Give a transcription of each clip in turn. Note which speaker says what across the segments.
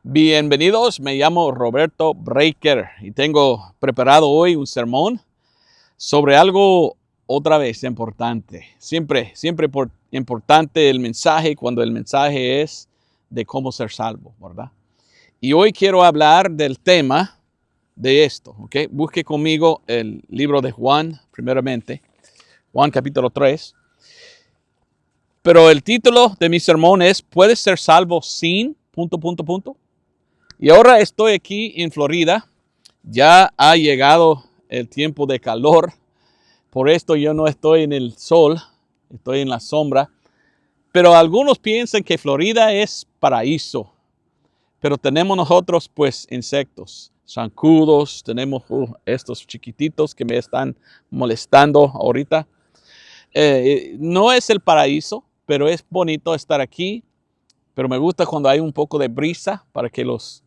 Speaker 1: Bienvenidos, me llamo Roberto Breaker y tengo preparado hoy un sermón sobre algo otra vez importante. Siempre importante el mensaje cuando el mensaje es de cómo ser salvo, ¿verdad? Y hoy quiero hablar del tema de esto, ¿ok? Busque conmigo el libro de Juan, primeramente, Juan capítulo 3. Pero el título de mi sermón es ¿Puedes ser salvo sin...? Y ahora estoy aquí en Florida. Ya ha llegado el tiempo de calor. Por esto yo no estoy en el sol, estoy en la sombra. Pero algunos piensan que Florida es paraíso. Pero tenemos nosotros pues insectos, zancudos, tenemos estos chiquititos que me están molestando ahorita. No es el paraíso, pero es bonito estar aquí. Pero me gusta cuando hay un poco de brisa para que los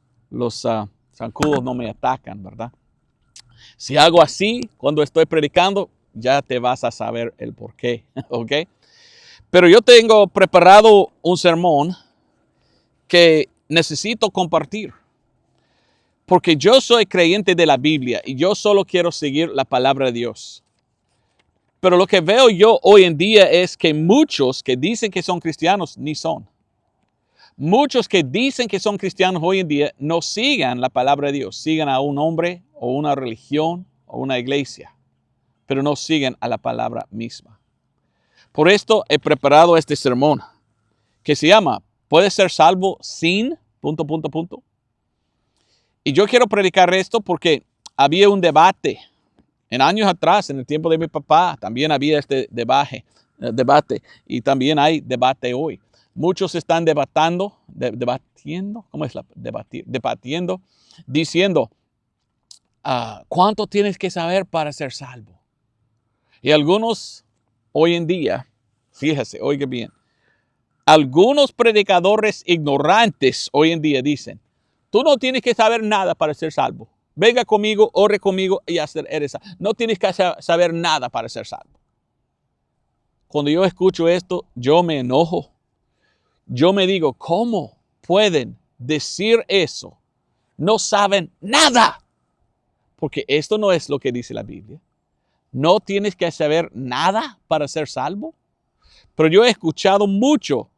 Speaker 1: zancudos no me atacan, ¿verdad? Si hago así cuando estoy predicando, ya te vas a saber el por qué, ¿ok? Pero yo tengo preparado un sermón que necesito compartir. Porque yo soy creyente de la Biblia y yo solo quiero seguir la palabra de Dios. Pero lo que veo yo hoy en día es que muchos que dicen que son cristianos ni son. Muchos que dicen que son cristianos hoy en día no sigan la palabra de Dios. Sigan a un hombre o una religión o una iglesia, pero no siguen a la palabra misma. Por esto he preparado este sermón que se llama ¿Puedes ser salvo sin...? Y yo quiero predicar esto porque había un debate en años atrás, en el tiempo de mi papá, también había este debate y también hay debate hoy. Muchos están debatiendo, ¿cómo es debatiendo, diciendo, ¿cuánto tienes que saber para ser salvo? Y algunos hoy en día, fíjese, oiga bien, algunos predicadores ignorantes hoy en día dicen, tú no tienes que saber nada para ser salvo. Venga conmigo, ore conmigo y eres salvo. No tienes que saber nada para ser salvo. Cuando yo escucho esto, yo me enojo. Yo me digo, ¿cómo pueden decir eso? No saben nada. Porque esto no es lo que dice la Biblia. No tienes que saber nada para ser salvo. Pero yo he escuchado mucho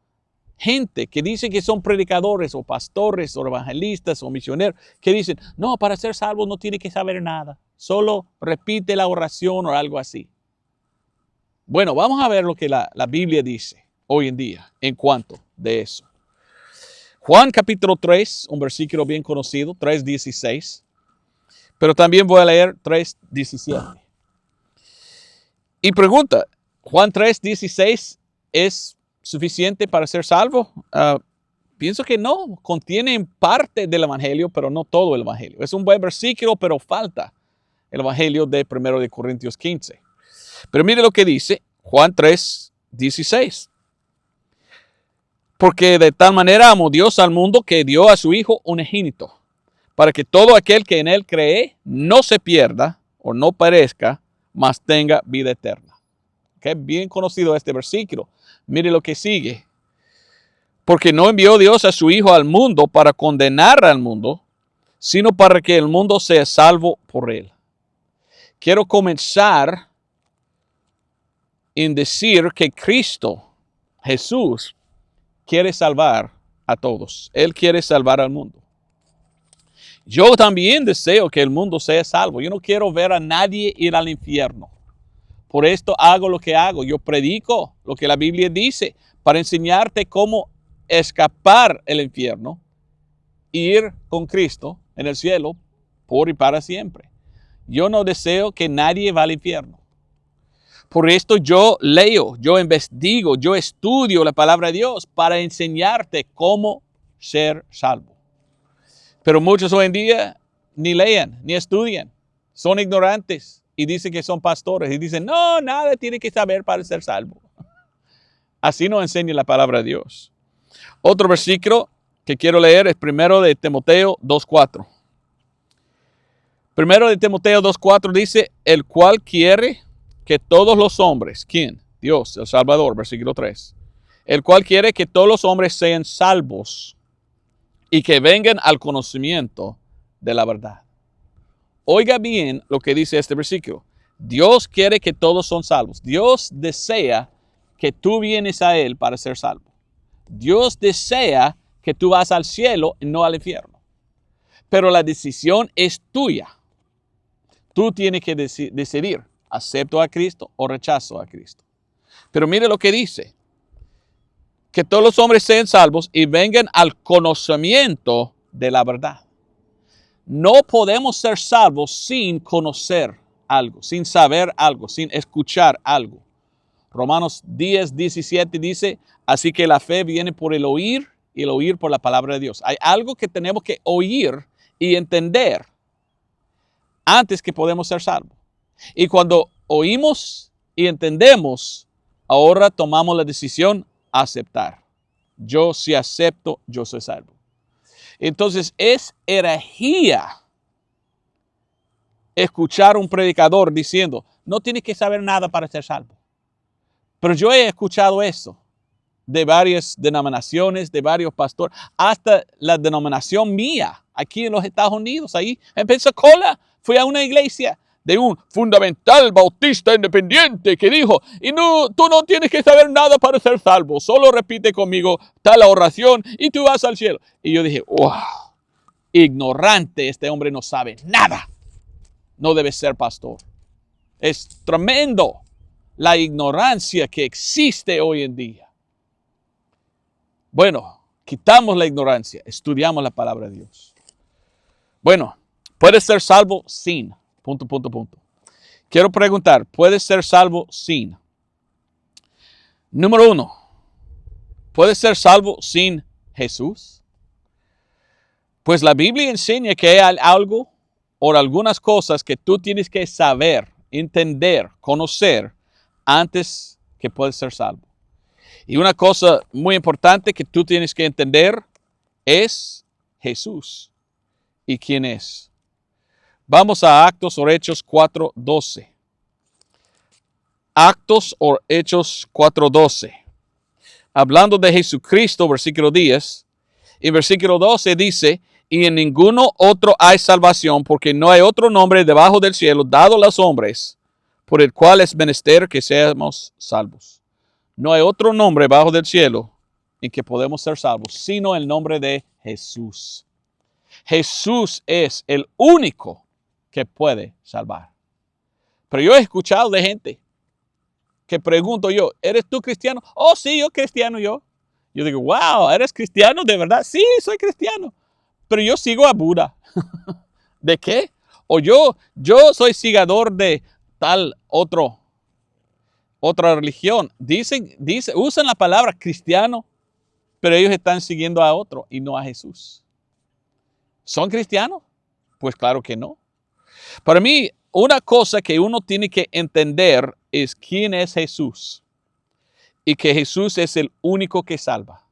Speaker 1: gente que dice que son predicadores o pastores o evangelistas o misioneros que dicen, no, para ser salvo no tiene que saber nada. Solo repite la oración o algo así. Bueno, vamos a ver lo que la Biblia dice hoy en día en cuanto de eso. Juan capítulo 3, un versículo bien conocido, 3:16. Pero también voy a leer 3:17. Y pregunta, ¿Juan 3:16 es suficiente para ser salvo? Pienso que no. Contiene parte del evangelio, pero no todo el evangelio. Es un buen versículo, pero falta el evangelio de 1 de Corintios 15. Pero mire lo que dice Juan 3:16. Porque de tal manera amó Dios al mundo que dio a su Hijo unigénito, para que todo aquel que en él cree no se pierda o no perezca, mas tenga vida eterna. Okay, bien conocido este versículo. Mire lo que sigue. Porque no envió Dios a su Hijo al mundo para condenar al mundo, sino para que el mundo sea salvo por él. Quiero comenzar en decir que Cristo, Jesús, quiere salvar a todos. Él quiere salvar al mundo. Yo también deseo que el mundo sea salvo. Yo no quiero ver a nadie ir al infierno. Por esto hago lo que hago. Yo predico lo que la Biblia dice para enseñarte cómo escapar el infierno e ir con Cristo en el cielo por y para siempre. Yo no deseo que nadie vaya al infierno. Por esto yo leo, yo investigo, yo estudio la palabra de Dios para enseñarte cómo ser salvo. Pero muchos hoy en día ni leen, ni estudian. Son ignorantes y dicen que son pastores. Y dicen, no, nada tiene que saber para ser salvo. Así no enseña la palabra de Dios. Otro versículo que quiero leer es 1 de Timoteo 2:4. 1 de Timoteo 2:4 dice, el cual quiere que todos los hombres, ¿quién? Dios, el Salvador, versículo 3. El cual quiere que todos los hombres sean salvos y que vengan al conocimiento de la verdad. Oiga bien lo que dice este versículo. Dios quiere que todos son salvos. Dios desea que tú vienes a Él para ser salvo. Dios desea que tú vas al cielo y no al infierno. Pero la decisión es tuya. Tú tienes que decidir, ¿acepto a Cristo o rechazo a Cristo? Pero mire lo que dice. Que todos los hombres sean salvos y vengan al conocimiento de la verdad. No podemos ser salvos sin conocer algo, sin saber algo, sin escuchar algo. Romanos 10:17 dice, así que la fe viene por el oír y el oír por la palabra de Dios. Hay algo que tenemos que oír y entender antes que podemos ser salvos. Y cuando oímos y entendemos, ahora tomamos la decisión aceptar. Yo sí acepto, yo soy salvo. Entonces es herejía escuchar un predicador diciendo, no tienes que saber nada para ser salvo. Pero yo he escuchado eso de varias denominaciones, de varios pastores, hasta la denominación mía, aquí en los Estados Unidos, ahí en Pensacola, fui a una iglesia de un fundamental bautista independiente que dijo, y no, tú no tienes que saber nada para ser salvo, solo repite conmigo tal oración y tú vas al cielo. Y yo dije, wow, ignorante, este hombre no sabe nada, no debe ser pastor. Es tremendo la ignorancia que existe hoy en día. Bueno, quitamos la ignorancia, estudiamos la palabra de Dios. Bueno, puedes ser salvo sin... Quiero preguntar, ¿puedes ser salvo sin? Número 1, ¿puedes ser salvo sin Jesús? Pues la Biblia enseña que hay algo o algunas cosas que tú tienes que saber, entender, conocer antes que puedes ser salvo. Y una cosa muy importante que tú tienes que entender es Jesús y quién es. Vamos a Actos o Hechos 4:12. Actos o Hechos 4:12. Hablando de Jesucristo, versículo 10. En versículo 12 dice, y en ninguno otro hay salvación, porque no hay otro nombre debajo del cielo dado a los hombres, por el cual es menester que seamos salvos. No hay otro nombre bajo del cielo en que podemos ser salvos, sino el nombre de Jesús. Jesús es el único que puede salvar. Pero yo he escuchado de gente que pregunto yo, ¿eres tú cristiano? Oh, sí, yo cristiano yo. Yo digo, wow, ¿eres cristiano de verdad? Sí, soy cristiano. Pero yo sigo a Buda. ¿De qué? O yo soy seguidor de tal otra religión. Usan la palabra cristiano, pero ellos están siguiendo a otro y no a Jesús. ¿Son cristianos? Pues claro que no. Para mí, una cosa que uno tiene que entender es quién es Jesús y que Jesús es el único que salva.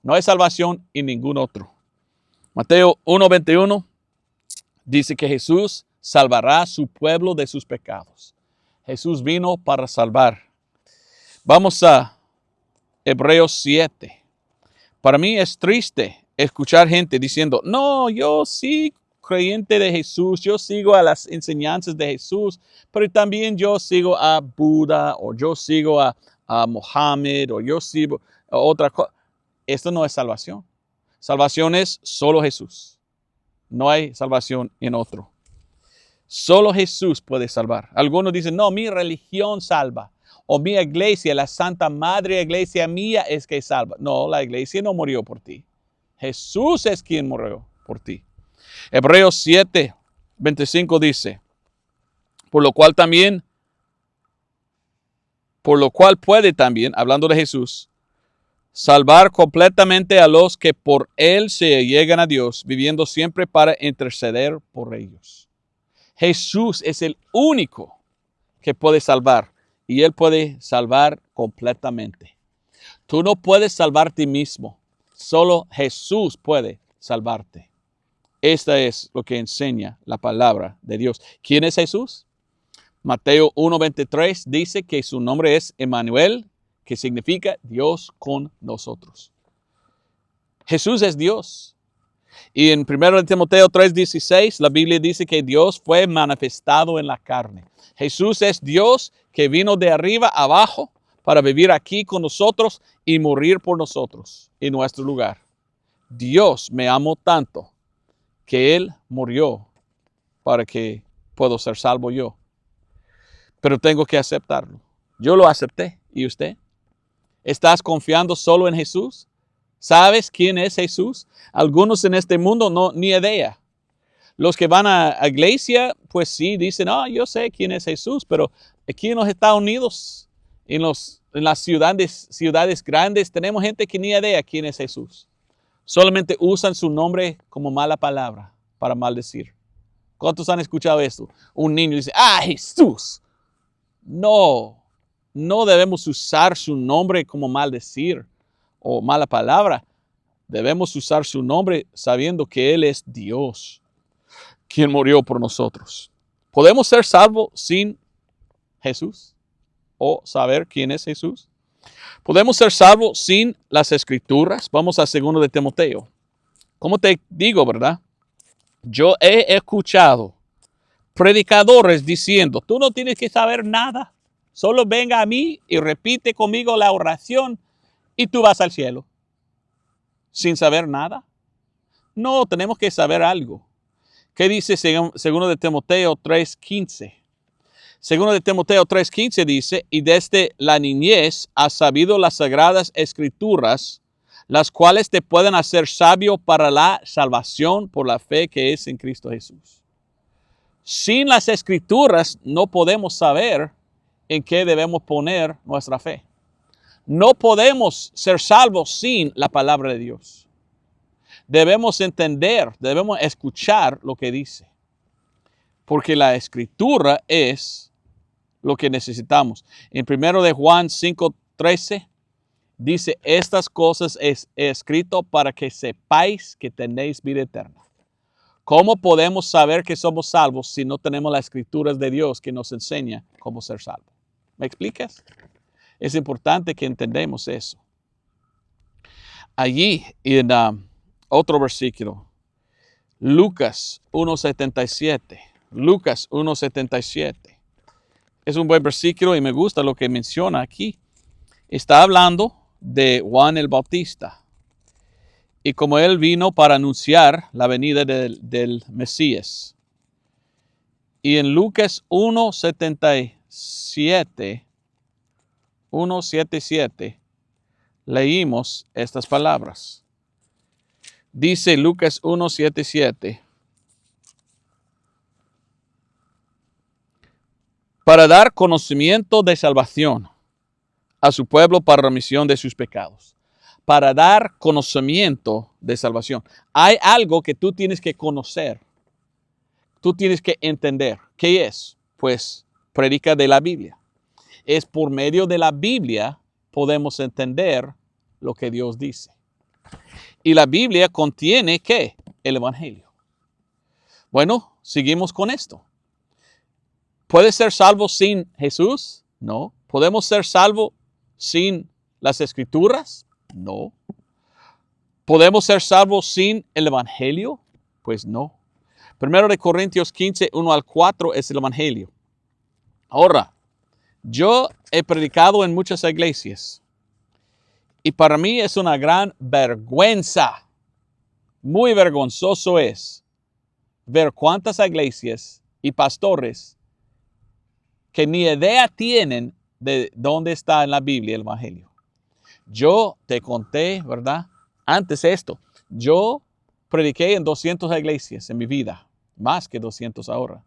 Speaker 1: No hay salvación en ningún otro. Mateo 1:21 dice que Jesús salvará a su pueblo de sus pecados. Jesús vino para salvar. Vamos a Hebreos 7. Para mí es triste escuchar gente diciendo, no, yo sí creyente de Jesús, yo sigo a las enseñanzas de Jesús, pero también yo sigo a Buda, o yo sigo a Mohammed, o yo sigo a otra cosa. Esto no es salvación. Salvación es solo Jesús. No hay salvación en otro. Solo Jesús puede salvar. Algunos dicen, no, mi religión salva. O mi iglesia, la Santa Madre Iglesia mía es que salva. No, la iglesia no murió por ti. Jesús es quien murió por ti. Hebreos 7:25 dice, por lo cual puede también, hablando de Jesús, salvar completamente a los que por él se llegan a Dios, viviendo siempre para interceder por ellos. Jesús es el único que puede salvar y él puede salvar completamente. Tú no puedes salvar a ti mismo, solo Jesús puede salvarte. Esta es lo que enseña la palabra de Dios. ¿Quién es Jesús? Mateo 1:23 dice que su nombre es Emmanuel, que significa Dios con nosotros. Jesús es Dios. Y en 1 Timoteo 3:16, la Biblia dice que Dios fue manifestado en la carne. Jesús es Dios que vino de arriba abajo para vivir aquí con nosotros y morir por nosotros en nuestro lugar. Dios me amó tanto que Él murió para que pueda ser salvo yo. Pero tengo que aceptarlo. Yo lo acepté. ¿Y usted? ¿Estás confiando solo en Jesús? ¿Sabes quién es Jesús? Algunos en este mundo no, ni idea. Los que van a iglesia, pues sí, dicen, yo sé quién es Jesús, pero aquí en los Estados Unidos, en las ciudades grandes, tenemos gente que ni idea quién es Jesús. Solamente usan su nombre como mala palabra para maldecir. ¿Cuántos han escuchado esto? Un niño dice, Jesús. No debemos usar su nombre como maldecir o mala palabra. Debemos usar su nombre sabiendo que Él es Dios, quien murió por nosotros. ¿Podemos ser salvos sin Jesús? ¿O saber quién es Jesús? ¿Podemos ser salvos sin las Escrituras? Vamos a 2 de Timoteo. Como te digo, ¿verdad? Yo he escuchado predicadores diciendo, tú no tienes que saber nada. Solo venga a mí y repite conmigo la oración y tú vas al cielo. Sin saber nada. No, tenemos que saber algo. ¿Qué dice 2 de Timoteo 3:15? 2 de Timoteo 3:15 dice, y desde la niñez has sabido las sagradas escrituras, las cuales te pueden hacer sabio para la salvación por la fe que es en Cristo Jesús. Sin las escrituras no podemos saber en qué debemos poner nuestra fe. No podemos ser salvos sin la palabra de Dios. Debemos entender, debemos escuchar lo que dice. Porque la escritura es lo que necesitamos. En 1 de Juan 5:13 dice, estas cosas he escrito para que sepáis que tenéis vida eterna. ¿Cómo podemos saber que somos salvos si no tenemos las escrituras de Dios que nos enseña cómo ser salvos? ¿Me explicas? Es importante que entendamos eso. Allí en otro versículo, Lucas 1:77. Lucas 1:77. Es un buen versículo y me gusta lo que menciona aquí. Está hablando de Juan el Bautista. Y como él vino para anunciar la venida del Mesías. Y en Lucas 1:77, leímos estas palabras. Dice Lucas 1:77. Para dar conocimiento de salvación a su pueblo para remisión de sus pecados. Para dar conocimiento de salvación. Hay algo que tú tienes que conocer. Tú tienes que entender. ¿Qué es? Pues predica de la Biblia. Es por medio de la Biblia podemos entender lo que Dios dice. Y la Biblia contiene, ¿qué? El Evangelio. Bueno, seguimos con esto. ¿Puedes ser salvo sin Jesús? No. ¿Podemos ser salvos sin las Escrituras? No. ¿Podemos ser salvos sin el Evangelio? Pues no. 1 Corintios 15, 1-4 es el Evangelio. Ahora, yo he predicado en muchas iglesias y para mí es una gran vergüenza, muy vergonzoso es ver cuántas iglesias y pastores que ni idea tienen de dónde está en la Biblia el Evangelio. Yo te conté, ¿verdad? Antes esto, yo prediqué en 200 iglesias en mi vida, más que 200 ahora.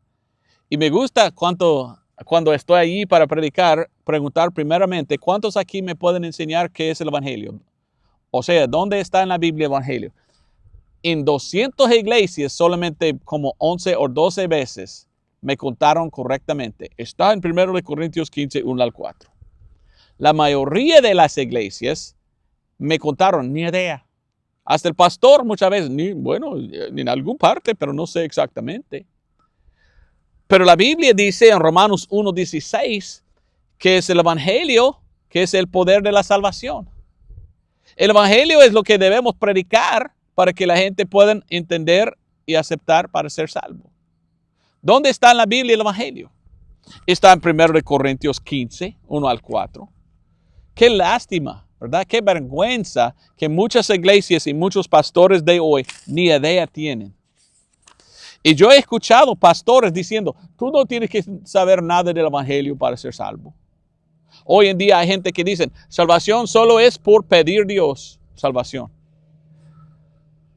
Speaker 1: Y me gusta cuando estoy allí para predicar, preguntar primeramente, ¿cuántos aquí me pueden enseñar qué es el Evangelio? O sea, ¿dónde está en la Biblia el Evangelio? En 200 iglesias, solamente como 11 o 12 veces me contaron correctamente. Está en 1 Corintios 15, 1-4. La mayoría de las iglesias me contaron, ni idea. Hasta el pastor muchas veces, ni en algún parte, pero no sé exactamente. Pero la Biblia dice en Romanos 1:16 que es el Evangelio, que es el poder de la salvación. El Evangelio es lo que debemos predicar para que la gente pueda entender y aceptar para ser salvo. ¿Dónde está en la Biblia el Evangelio? Está en 1 Corintios 15, 1 al 4. Qué lástima, ¿verdad? Qué vergüenza que muchas iglesias y muchos pastores de hoy ni idea tienen. Y yo he escuchado pastores diciendo, tú no tienes que saber nada del Evangelio para ser salvo. Hoy en día hay gente que dice, salvación solo es por pedir a Dios salvación.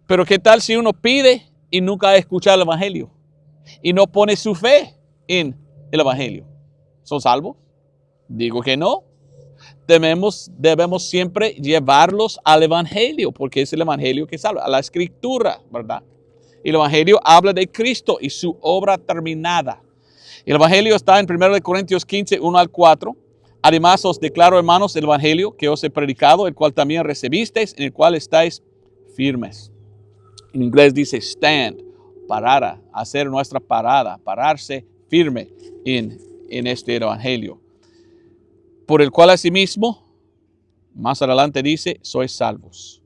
Speaker 1: Pero ¿qué tal si uno pide y nunca ha escuchado el Evangelio? Y no pone su fe en el Evangelio. ¿Son salvos? Digo que no. Debemos siempre llevarlos al Evangelio, porque es el Evangelio que salva, a la Escritura, ¿verdad? Y el Evangelio habla de Cristo y su obra terminada. El Evangelio está en 1 Corintios 15, 1 al 4. Además os declaro, hermanos, el Evangelio que os he predicado, el cual también recibisteis, en el cual estáis firmes. En inglés dice stand, parada, hacer nuestra parada, pararse firme en este Evangelio. Por el cual asimismo, más adelante dice, sois salvos.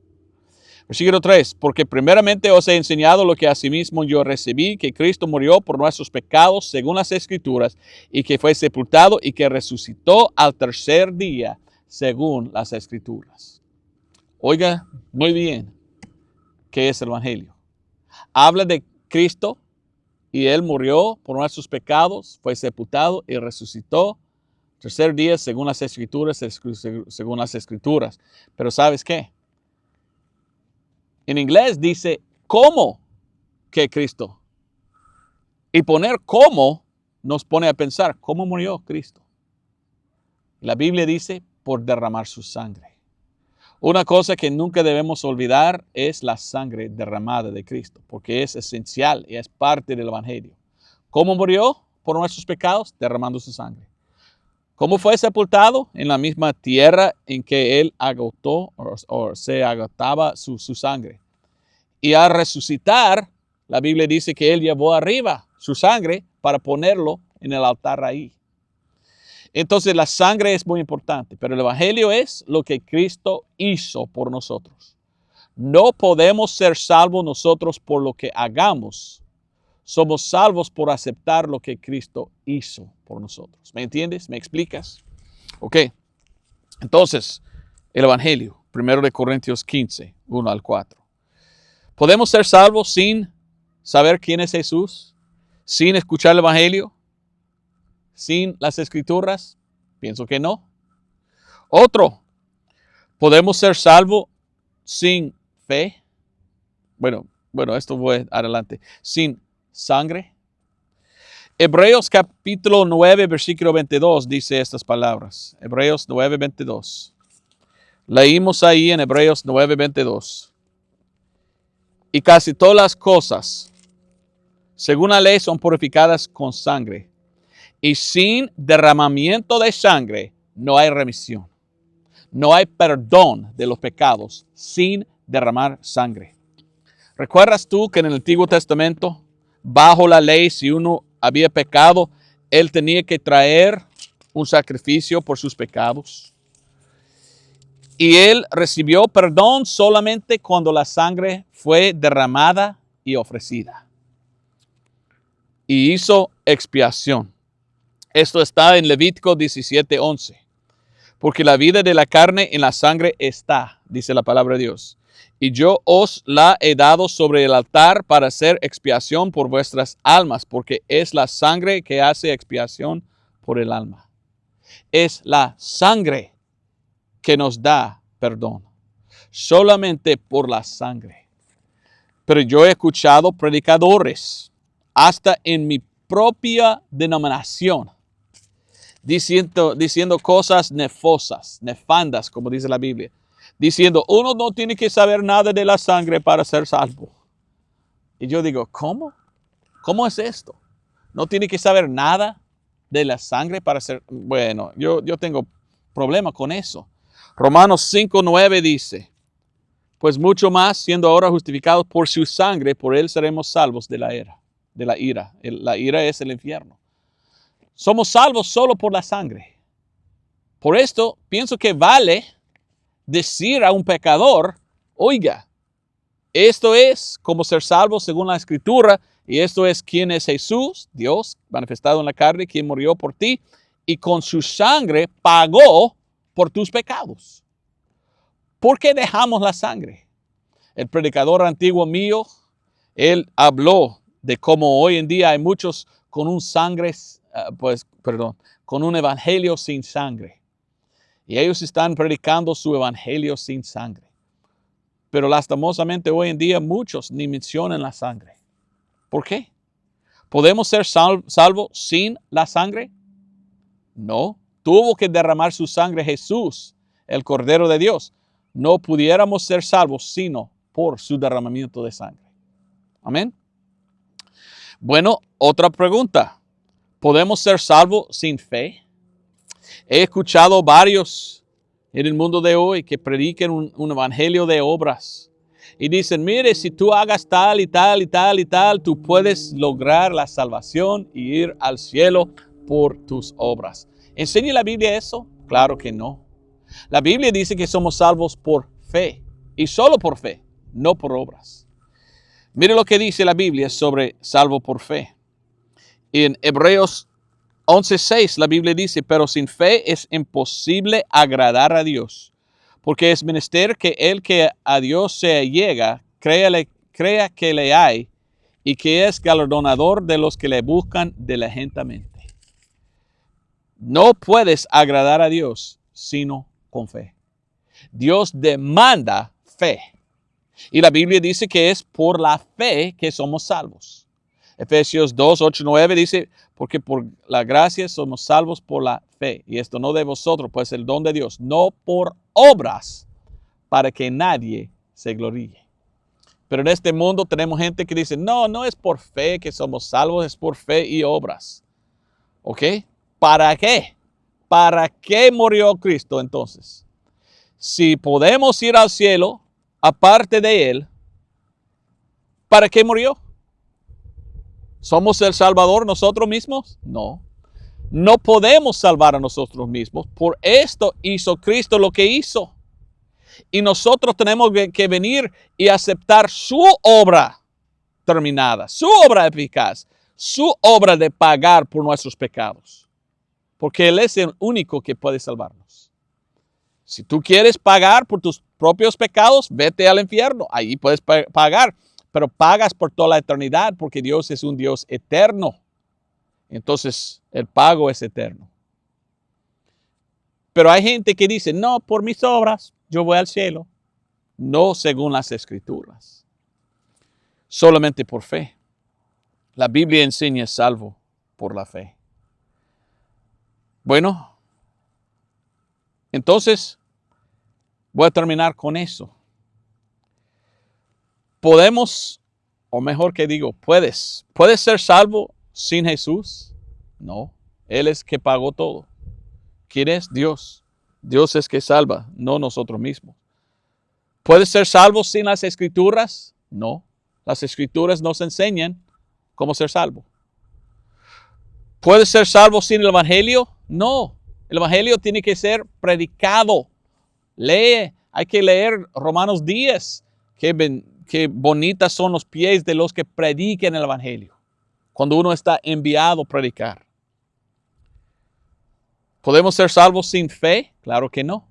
Speaker 1: Versículo 3, porque primeramente os he enseñado lo que asimismo yo recibí, que Cristo murió por nuestros pecados según las Escrituras, y que fue sepultado y que resucitó al tercer día según las Escrituras. Oiga muy bien, ¿qué es el Evangelio? Habla de Cristo y Él murió por nuestros pecados, fue sepultado y resucitó tercer día según las Escrituras, según las Escrituras. Pero ¿sabes qué? En inglés dice, ¿cómo que Cristo? Y poner cómo nos pone a pensar, ¿cómo murió Cristo? La Biblia dice, por derramar su sangre. Una cosa que nunca debemos olvidar es la sangre derramada de Cristo, porque es esencial y es parte del Evangelio. ¿Cómo murió por nuestros pecados? Derramando su sangre. ¿Cómo fue sepultado? En la misma tierra en que Él agotó o se agotaba su sangre. Y al resucitar, la Biblia dice que Él llevó arriba su sangre para ponerlo en el altar ahí. Entonces la sangre es muy importante, pero el Evangelio es lo que Cristo hizo por nosotros. No podemos ser salvos nosotros por lo que hagamos. Somos salvos por aceptar lo que Cristo hizo por nosotros. ¿Me entiendes? ¿Me explicas? Ok. Entonces, el Evangelio, 1 Corintios 15, 1 al 4. ¿Podemos ser salvos sin saber quién es Jesús? ¿Sin escuchar el Evangelio? ¿Sin las Escrituras? Pienso que no. Otro, ¿podemos ser salvos sin fe? Bueno, esto voy adelante. Sin sangre. Hebreos capítulo 9, versículo 22 dice estas palabras. Hebreos 9, 22. Leímos ahí en Hebreos 9, 22. Y casi todas las cosas, según la ley, son purificadas con sangre. Y sin derramamiento de sangre no hay remisión. No hay perdón de los pecados sin derramar sangre. ¿Recuerdas tú que en el Antiguo Testamento, bajo la ley, si uno había pecado, él tenía que traer un sacrificio por sus pecados? Y él recibió perdón solamente cuando la sangre fue derramada y ofrecida. Y hizo expiación. Esto está en Levítico 17:11. Porque la vida de la carne en la sangre está, dice la palabra de Dios. Y yo os la he dado sobre el altar para hacer expiación por vuestras almas, porque es la sangre que hace expiación por el alma. Es la sangre que nos da perdón. Solamente por la sangre. Pero yo he escuchado predicadores, hasta en mi propia denominación, diciendo cosas nefandas, como dice la Biblia. Diciendo, uno no tiene que saber nada de la sangre para ser salvo. Y yo digo, ¿cómo? ¿Cómo es esto? ¿No tiene que saber nada de la sangre para ser? Bueno, yo tengo problema con eso. Romanos 5:9 dice, pues mucho más, siendo ahora justificados por su sangre, por él seremos salvos de la ira. La ira es el infierno. Somos salvos solo por la sangre. Por esto, pienso que vale decir a un pecador, oiga, Esto es como ser salvo según la Escritura, y esto es quién es Jesús, Dios manifestado en la carne, quien murió por ti, y con su sangre pagó por tus pecados. ¿Por qué dejamos la sangre? El predicador antiguo mío, él habló de cómo hoy en día hay muchos con con un evangelio sin sangre. Y ellos están predicando su evangelio sin sangre. Pero lastimosamente hoy en día muchos ni mencionan la sangre. ¿Por qué? ¿Podemos ser salvos sin la sangre? No. Tuvo que derramar su sangre Jesús, el Cordero de Dios. No pudiéramos ser salvos sino por su derramamiento de sangre. Amén. Bueno, otra pregunta. ¿Podemos ser salvos sin fe? He escuchado varios en el mundo de hoy que prediquen un evangelio de obras. Y dicen, mire, si tú hagas tal y tal y tal y tal, tú puedes lograr la salvación y ir al cielo por tus obras. ¿Enseña la Biblia eso? Claro que no. La Biblia dice que somos salvos por fe y solo por fe, no por obras. Mire lo que dice la Biblia sobre salvo por fe. En Hebreos 11:6 la Biblia dice, pero sin fe es imposible agradar a Dios, porque es menester que el que a Dios se llega, crea que le hay y que es galardonador de los que le buscan diligentemente. No puedes agradar a Dios sino con fe. Dios demanda fe. Y la Biblia dice que es por la fe que somos salvos. Efesios 2:8-9 dice, porque por la gracia somos salvos por la fe. Y esto no de vosotros, pues el don de Dios, no por obras, para que nadie se gloríe. Pero en este mundo tenemos gente que dice, no es por fe que somos salvos, es por fe y obras. ¿Ok? ¿Para qué? ¿Para qué murió Cristo entonces? Si podemos ir al cielo, aparte de Él, ¿para qué murió? ¿Somos el Salvador nosotros mismos? No. No podemos salvar a nosotros mismos. Por esto hizo Cristo lo que hizo. Y nosotros tenemos que venir y aceptar su obra terminada, su obra eficaz, su obra de pagar por nuestros pecados. Porque Él es el único que puede salvarnos. Si tú quieres pagar por tus propios pecados, vete al infierno. Ahí puedes pagar. Pero pagas por toda la eternidad porque Dios es un Dios eterno. Entonces, el pago es eterno. Pero hay gente que dice, no, por mis obras yo voy al cielo. No según las Escrituras. Solamente por fe. La Biblia enseña salvo por la fe. Bueno, entonces voy a terminar con eso. Podemos, o mejor que digo, ¿puedes ser salvo sin Jesús? No, Él es que pagó todo. ¿Quién es? Dios. Dios es que salva, no nosotros mismos. ¿Puedes ser salvo sin las Escrituras? No, las Escrituras nos enseñan cómo ser salvo. ¿Puedes ser salvo sin el Evangelio? No, el Evangelio tiene que ser predicado. Hay que leer Romanos 10, Qué bonitas son los pies de los que prediquen el Evangelio. Cuando uno está enviado a predicar. ¿Podemos ser salvos sin fe? Claro que no.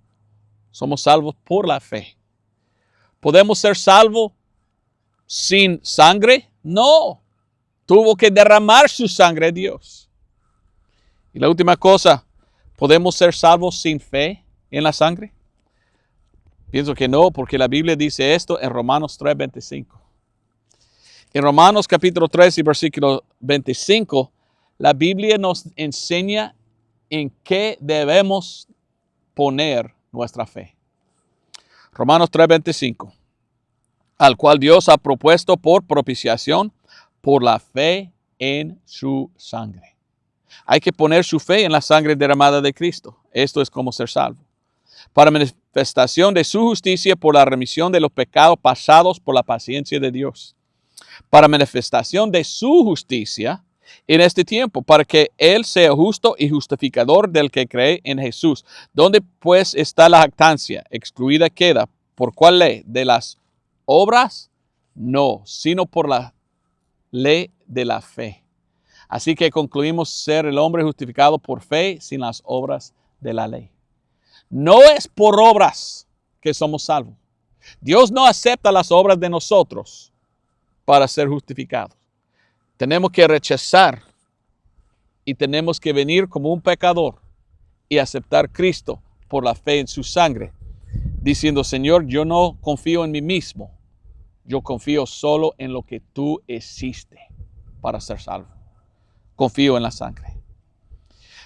Speaker 1: Somos salvos por la fe. ¿Podemos ser salvos sin sangre? No. Tuvo que derramar su sangre Dios. Y la última cosa, ¿podemos ser salvos sin fe en la sangre? Pienso que no, porque la Biblia dice esto en Romanos 3:25. En Romanos capítulo 3 y versículo 25, la Biblia nos enseña en qué debemos poner nuestra fe. Romanos 3:25, al cual Dios ha propuesto por propiciación por la fe en su sangre. Hay que poner su fe en la sangre derramada de Cristo. Esto es como ser salvo. Para manifestación de su justicia por la remisión de los pecados pasados por la paciencia de Dios. Para manifestación de su justicia en este tiempo, para que Él sea justo y justificador del que cree en Jesús. ¿Dónde pues está la jactancia? Excluida queda. ¿Por cuál ley? ¿De las obras? No, sino por la ley de la fe. Así que concluimos ser el hombre justificado por fe sin las obras de la ley. No es por obras que somos salvos. Dios no acepta las obras de nosotros para ser justificados. Tenemos que rechazar y tenemos que venir como un pecador y aceptar a Cristo por la fe en su sangre, diciendo, Señor, yo no confío en mí mismo, yo confío solo en lo que tú hiciste para ser salvo. Confío en la sangre.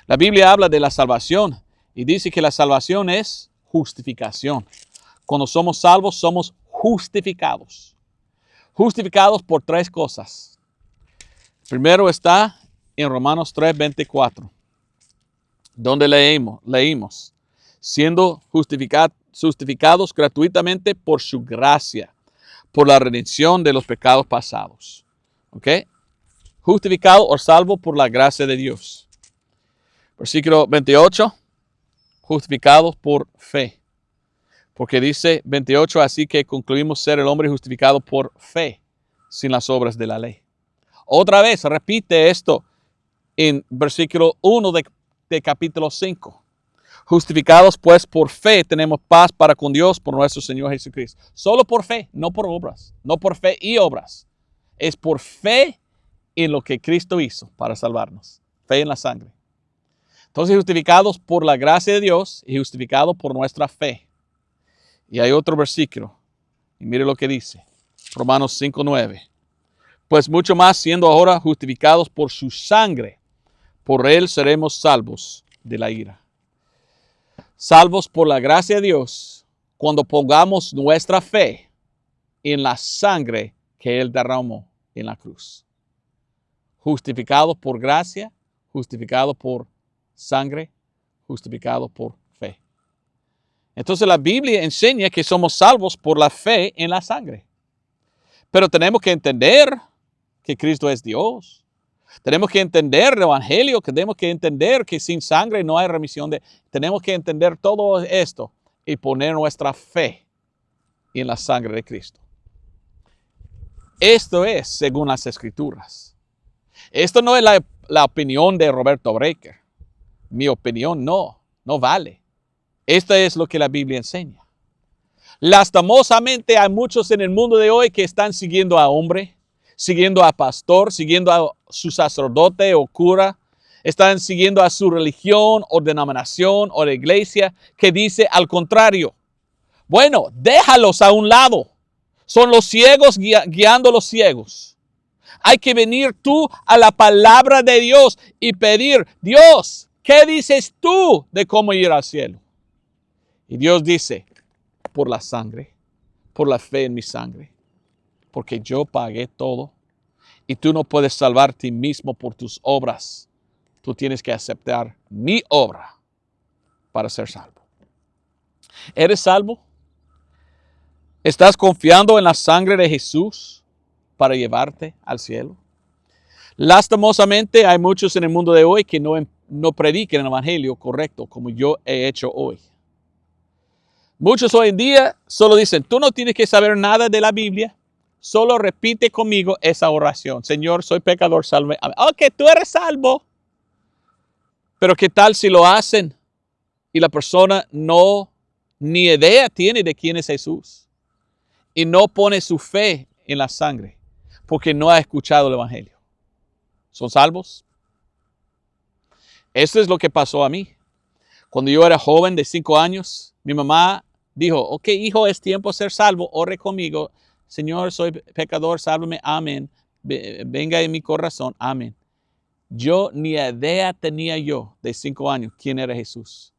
Speaker 1: La Biblia habla de la salvación y dice que la salvación es justificación. Cuando somos salvos, somos justificados. Justificados por tres cosas. Primero está en Romanos 3:24, donde leímos, siendo justificados gratuitamente por su gracia, por la redención de los pecados pasados. ¿Ok? Justificado o salvo por la gracia de Dios. Versículo 28, justificados por fe. Porque dice 28, así que concluimos ser el hombre justificado por fe, sin las obras de la ley. Otra vez, repite esto en versículo 1 de capítulo 5. Justificados pues por fe, tenemos paz para con Dios por nuestro Señor Jesucristo. Solo por fe, no por obras. No por fe y obras. Es por fe en lo que Cristo hizo para salvarnos. Fe en la sangre. Entonces, justificados por la gracia de Dios y justificados por nuestra fe. Y hay otro versículo. Y mire lo que dice. Romanos 5:9. Pues mucho más siendo ahora justificados por su sangre, por él seremos salvos de la ira. Salvos por la gracia de Dios cuando pongamos nuestra fe en la sangre que él derramó en la cruz. Justificados por gracia, justificados por sangre, justificados por fe. Entonces la Biblia enseña que somos salvos por la fe en la sangre. Pero tenemos que entender que Cristo es Dios. Tenemos que entender el Evangelio, tenemos que entender que sin sangre no hay remisión Tenemos que entender todo esto y poner nuestra fe en la sangre de Cristo. Esto es según las Escrituras. Esto no es la opinión de Roberto Breaker. Mi opinión no vale. Esto es lo que la Biblia enseña. Lastimosamente hay muchos en el mundo de hoy que están siguiendo a hombre, siguiendo a pastor, siguiendo a su sacerdote o cura, están siguiendo a su religión o denominación o la iglesia que dice al contrario. Bueno, déjalos a un lado. Son los ciegos guiando a los ciegos. Hay que venir tú a la palabra de Dios y pedir, Dios, ¿qué dices tú de cómo ir al cielo? Y Dios dice, por la sangre, por la fe en mi sangre. Porque yo pagué todo y tú no puedes salvarte mismo por tus obras. Tú tienes que aceptar mi obra para ser salvo. ¿Eres salvo? ¿Estás confiando en la sangre de Jesús para llevarte al cielo? Lastimosamente hay muchos en el mundo de hoy que no predican el evangelio correcto como yo he hecho hoy. Muchos hoy en día solo dicen, tú no tienes que saber nada de la Biblia. Solo repite conmigo esa oración. Señor, soy pecador, sálvame. Ok, tú eres salvo. Pero ¿qué tal si lo hacen y la persona ni idea tiene de quién es Jesús? Y no pone su fe en la sangre porque no ha escuchado el evangelio. ¿Son salvos? Esto es lo que pasó a mí. Cuando yo era joven de 5 años, mi mamá dijo, ok, hijo, es tiempo de ser salvo, ore conmigo. Señor, soy pecador, sálvame, amén. Venga en mi corazón, amén. Yo ni idea tenía yo de 5 años quién era Jesús.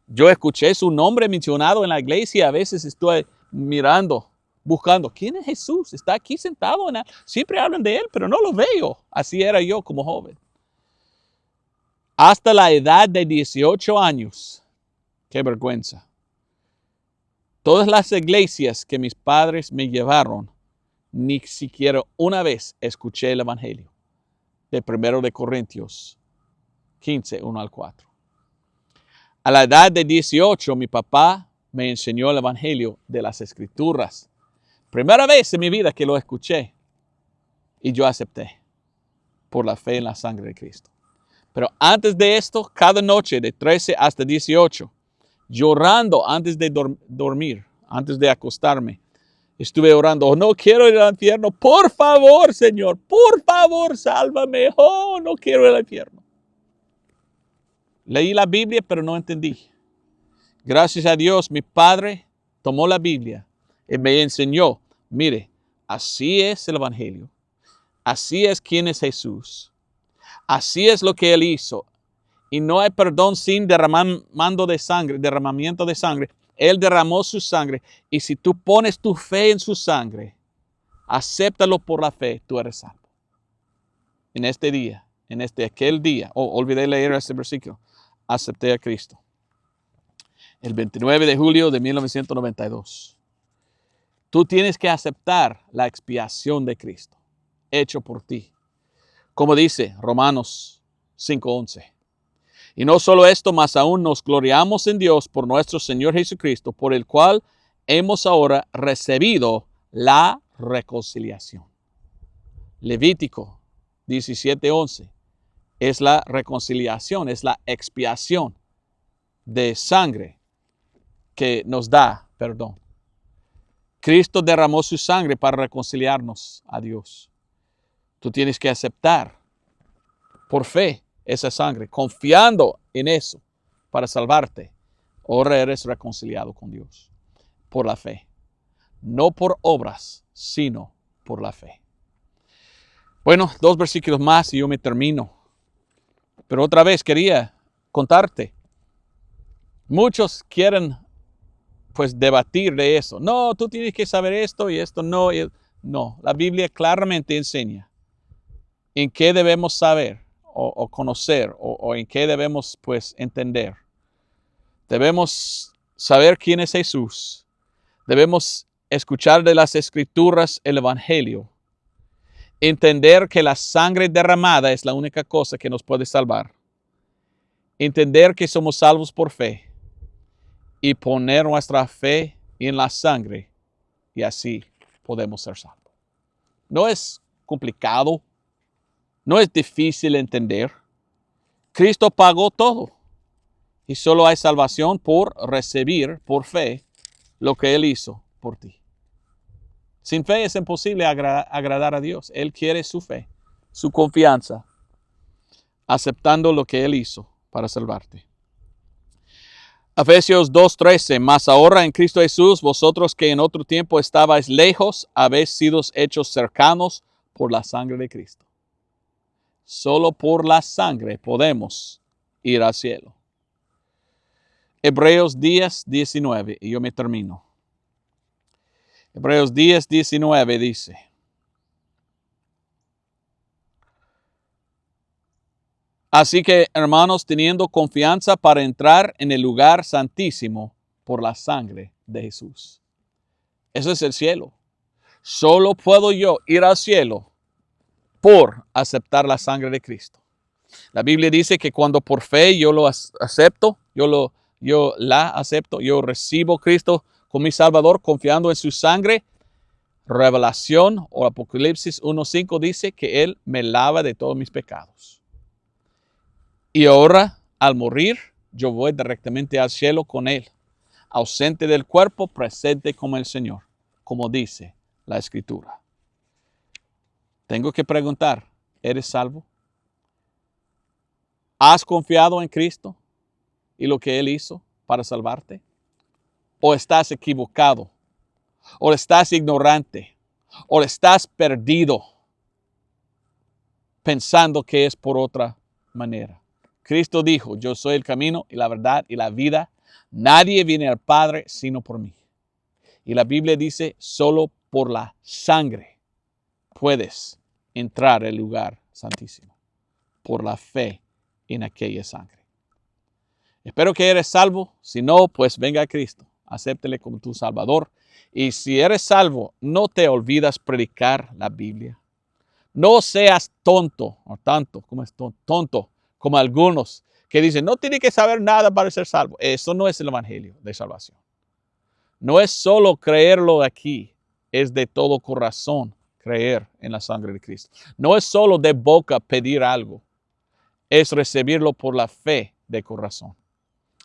Speaker 1: Yo escuché su nombre mencionado en la iglesia, a veces estoy mirando, buscando, ¿quién es Jesús? Está aquí sentado, siempre hablan de él, pero no lo veo. Así era yo como joven. Hasta la edad de 18 años, qué vergüenza. Todas las iglesias que mis padres me llevaron, ni siquiera una vez escuché el evangelio. De 1 de Corintios 15, 1 al 4. A la edad de 18, mi papá me enseñó el evangelio de las escrituras. Primera vez en mi vida que lo escuché y yo acepté por la fe en la sangre de Cristo. Pero antes de esto, cada noche de 13 hasta 18, llorando antes de dormir, antes de acostarme, estuve orando, oh, no quiero ir al infierno, por favor, Señor, por favor, sálvame, oh, no quiero ir al infierno. Leí la Biblia, pero no entendí. Gracias a Dios, mi padre tomó la Biblia y me enseñó, mire, así es el Evangelio, así es quién es Jesús, así es lo que Él hizo. Y no hay perdón sin derramamiento de sangre. Él derramó su sangre. Y si tú pones tu fe en su sangre, acéptalo por la fe, tú eres salvo. En este día, aquel día, olvidé leer este versículo, acepté a Cristo. El 29 de julio de 1992. Tú tienes que aceptar la expiación de Cristo, hecho por ti. Como dice Romanos 5:11. Y no solo esto, más aún nos gloriamos en Dios por nuestro Señor Jesucristo, por el cual hemos ahora recibido la reconciliación. Levítico 17:11 es la reconciliación, es la expiación de sangre que nos da perdón. Cristo derramó su sangre para reconciliarnos a Dios. Tú tienes que aceptar por fe esa sangre, confiando en eso para salvarte. Ahora eres reconciliado con Dios por la fe. No por obras, sino por la fe. Bueno, 2 versículos más y yo me termino. Pero otra vez quería contarte. Muchos quieren pues debatir de eso. No, tú tienes que saber esto y esto no. No, la Biblia claramente enseña en qué debemos saber o conocer o en qué debemos pues entender. Debemos saber quién es Jesús. Debemos escuchar de las Escrituras el Evangelio. Entender que la sangre derramada es la única cosa que nos puede salvar. Entender que somos salvos por fe. Y poner nuestra fe en la sangre. Y así podemos ser salvos. No es complicado. No es difícil entender. Cristo pagó todo. Y solo hay salvación por recibir, por fe, lo que Él hizo por ti. Sin fe es imposible agradar a Dios. Él quiere su fe, su confianza, aceptando lo que Él hizo para salvarte. Efesios 2:13, mas ahora en Cristo Jesús, vosotros que en otro tiempo estabais lejos, habéis sido hechos cercanos por la sangre de Cristo. Solo por la sangre podemos ir al cielo. Hebreos 10:19, y yo me termino. Hebreos 10:19 dice, así que, hermanos, teniendo confianza para entrar en el lugar santísimo por la sangre de Jesús. Eso es el cielo. Solo puedo yo ir al cielo por aceptar la sangre de Cristo. La Biblia dice que cuando por fe yo lo acepto, yo la acepto, yo recibo a Cristo como mi Salvador confiando en su sangre. Revelación o Apocalipsis 1:5 dice que Él me lava de todos mis pecados. Y ahora, al morir, yo voy directamente al cielo con Él, ausente del cuerpo, presente como el Señor, como dice la Escritura. Tengo que preguntar, ¿eres salvo? ¿Has confiado en Cristo y lo que Él hizo para salvarte? ¿O estás equivocado? ¿O estás ignorante? ¿O estás perdido pensando que es por otra manera? Cristo dijo, yo soy el camino y la verdad y la vida. Nadie viene al Padre sino por mí. Y la Biblia dice, solo por la sangre puedes entrar al lugar santísimo. Por la fe en aquella sangre. Espero que eres salvo. Si no, pues venga a Cristo. Acéptele como tu Salvador. Y si eres salvo, no te olvides predicar la Biblia. No seas tonto, o tanto, como es tonto, como algunos que dicen, no tiene que saber nada para ser salvo. Eso no es el Evangelio de salvación. No es solo creerlo aquí. es de todo corazón creer en la sangre de Cristo. No es solo de boca pedir algo, es recibirlo por la fe de corazón.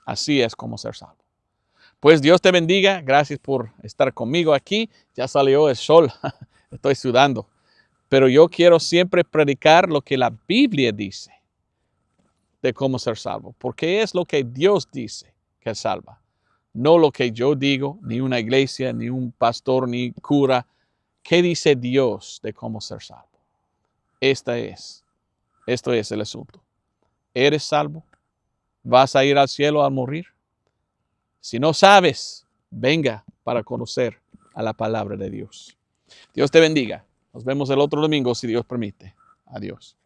Speaker 1: Así es como ser salvo. Pues Dios te bendiga. Gracias por estar conmigo aquí. Ya salió el sol. Estoy sudando. Pero yo quiero siempre predicar lo que la Biblia dice de cómo ser salvo. Porque es lo que Dios dice que salva. No lo que yo digo, ni una iglesia, ni un pastor, ni cura. ¿Qué dice Dios de cómo ser salvo? Esto es el asunto. ¿Eres salvo? ¿Vas a ir al cielo al morir? Si no sabes, venga para conocer a la palabra de Dios. Dios te bendiga. Nos vemos el otro domingo si Dios permite. Adiós.